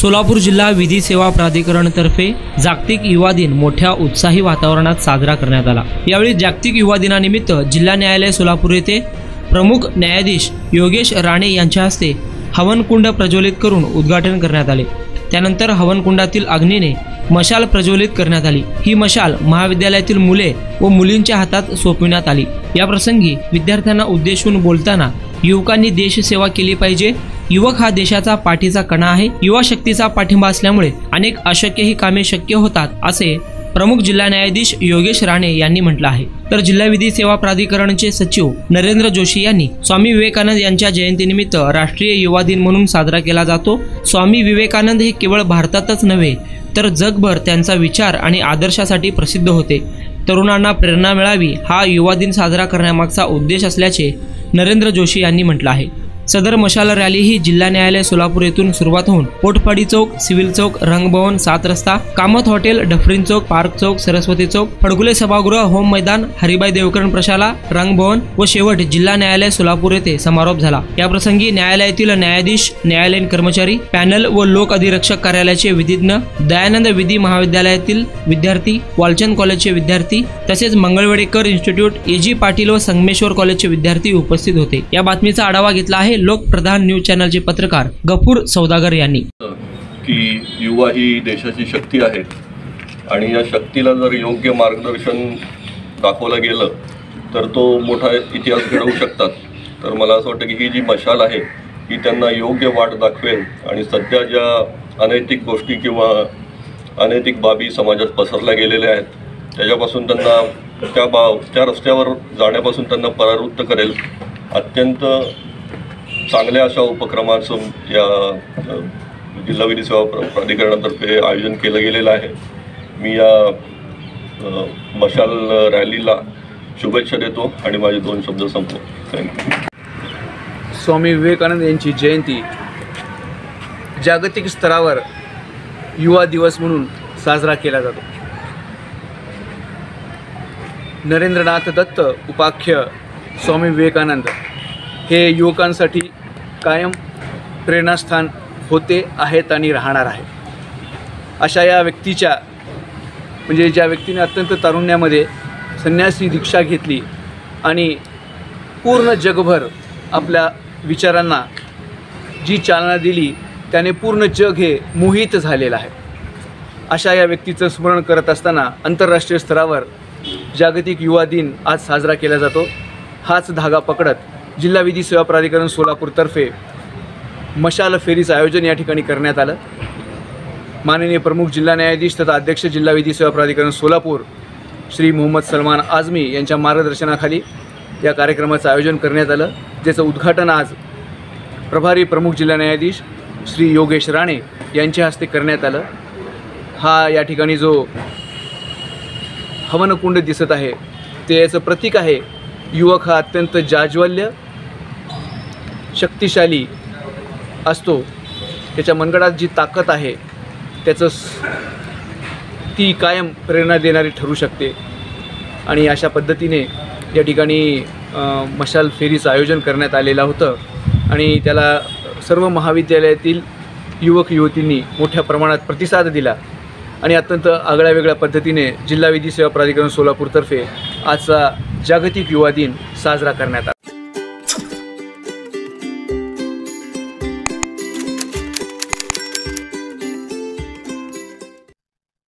सोलापूर जिल्हा विधी सेवा प्राधिकरणतर्फे जागतिक युवा दिन मोठ्या उत्साही वातावरणात साजरा करण्यात आला। यावेळी जागतिक युवा दिनानिमित्त जिल्हा न्यायालय सोलापूर येथे प्रमुख न्यायाधीश योगेश राणे यांच्या हस्ते हवनकुंड प्रज्वलित करून उद्घाटन करण्यात आले। त्यानंतर हवनकुंडातील अग्नीने मशाल प्रज्वलित करण्यात आली। ही मशाल महाविद्यालयातील मुले व मुलींच्या हातात सोपविण्यात आली। या प्रसंगी विद्यार्थ्यांना उद्देशून बोलताना युवकांनी देशसेवा केली पाहिजे। युवक हा देशाचा पाठीचा कणा आहे। युवा शक्तीचा पाठिंबा असल्यामुळे अनेक अशक्यही कामे शक्य होतात, असे प्रमुख जिल्हा न्यायाधीश योगेश राणे यांनी म्हटलं आहे। तर जिल्हा विधी सेवा प्राधिकरणचे सचिव नरेंद्र जोशी यांनी स्वामी विवेकानंद यांच्या जयंतीनिमित्त राष्ट्रीय युवा दिन म्हणून साजरा केला जातो। स्वामी विवेकानंद हे केवळ भारतातच नव्हे तर जगभर त्यांचा विचार आणि आदर्शासाठी प्रसिद्ध होते। तरुणांना प्रेरणा मिळावी हा युवा दिन साजरा करण्यामागचा उद्देश असल्याचे नरेंद्र जोशी यांनी म्हटलं आहे। सदर मशाल रॅली ही जिल्हा न्यायालय सोलापूर येथून सुरुवात होऊन पोटपाडी चौक, सिव्हिल चौक, रंगभवन, 7 रस्ता, कामत हॉटेल, डफरीन चौक, पार्क चौक, सरस्वती चौक, फडकुले सभागृह, होम मैदान, हरिभाई देवकरण प्रशाला, रंगभवन व शेवट जिल्हा न्यायालय सोलापूर येथे समारोप झाला। या प्रसंगी न्यायालयातील न्यायाधीश, न्यायालयीन कर्मचारी, पॅनल व लोक अधिरक्षक कार्यालयाचे विधिज्ञ, दयानंद विधी महाविद्यालयातील विद्यार्थी, वालचंद कॉलेजचे विद्यार्थी तसेच मंगळवेडेकर इन्स्टिट्यूट, एजी पाटील व संगमेश्वर कॉलेजचे विद्यार्थी उपस्थित होते। या बातमीचा आढावा घेतला आहे लोकप्रधान न्यूज चॅनलचे पत्रकार गफूर सौदागर यांनी। की युवा ही देशाची शक्ती आहे आणि या शक्तीला जर योग्य मार्गदर्शन दाखवलं गेलं तर तो मोठा इतिहास घडवू शकतात। तर मला असं वाटतं की ही जी मशाल आहे ही त्यांना योग्य वाट दाखवेल आणि सध्या ज्या अनैतिक गोष्टी किंवा अनैतिक बाबी समाजात पसरल्या गेलेल्या आहेत त्याच्यापासून त्यांना त्या रस्त्यावर जाण्यापासून त्यांना परावृत्त करेल। अत्यंत चांगल्या अशा उपक्रमाचं या जिल्हा विधी सेवा प्राधिकरणातर्फे आयोजन केलं गेलेलं आहे। मी या मशाल रॅलीला शुभेच्छा देतो आणि माझे 2 शब्द संपवतो। थँक्यू। स्वामी विवेकानंद यांची जयंती जागतिक स्तरावर युवा दिवस म्हणून साजरा केला जातो। नरेंद्रनाथ दत्त उपाख्य स्वामी विवेकानंद हे युवकांसाठी कायम प्रेरणास्थान होते, आहेत आणि राहणार आहे। अशा या व्यक्तीच्या म्हणजे ज्या व्यक्तीने अत्यंत तारुण्यामध्ये संन्यासी दीक्षा घेतली आणि पूर्ण जगभर आपल्या विचारांना जी चालना दिली त्याने पूर्ण जग हे मोहित झालेलं आहे। अशा या व्यक्तीचं स्मरण करत असताना आंतरराष्ट्रीय स्तरावर जागतिक युवा दिन आज साजरा केला जातो। हाच धागा पकडत जिल्हा विधी सेवा प्राधिकरण सोलापूरतर्फे मशाल फेरीचं आयोजन या ठिकाणी करण्यात आलं। माननीय प्रमुख जिल्हा न्यायाधीश तथा अध्यक्ष जिल्हा विधी सेवा प्राधिकरण सोलापूर श्री मोहम्मद सलमान आझमी यांच्या मार्गदर्शनाखाली या कार्यक्रमाचं आयोजन करण्यात आलं, ज्याचं उद्घाटन आज प्रभारी प्रमुख जिल्हा न्यायाधीश श्री योगेश राणे यांच्या हस्ते करण्यात आलं। हा या ठिकाणी जो हवनकुंड दिसत आहे ते याचं प्रतीक आहे। युवक हा अत्यंत जाज्वल्य शक्तिशाली असतो, त्याच्या मनगडात जी ताकद आहे त्याचं ती कायम प्रेरणा देणारी ठरू शकते आणि अशा पद्धतीने या ठिकाणी मशाल फेरीचं आयोजन करण्यात आलेलं होतं आणि त्याला सर्व महाविद्यालयातील युवक युवतींनी मोठ्या प्रमाणात प्रतिसाद दिला आणि अत्यंत आगळ्या वेगळ्या पद्धतीने जिल्हा विधी सेवा प्राधिकरण सोलापूरतर्फे आजचा जागतिक युवा दिन साजरा करण्यात आला।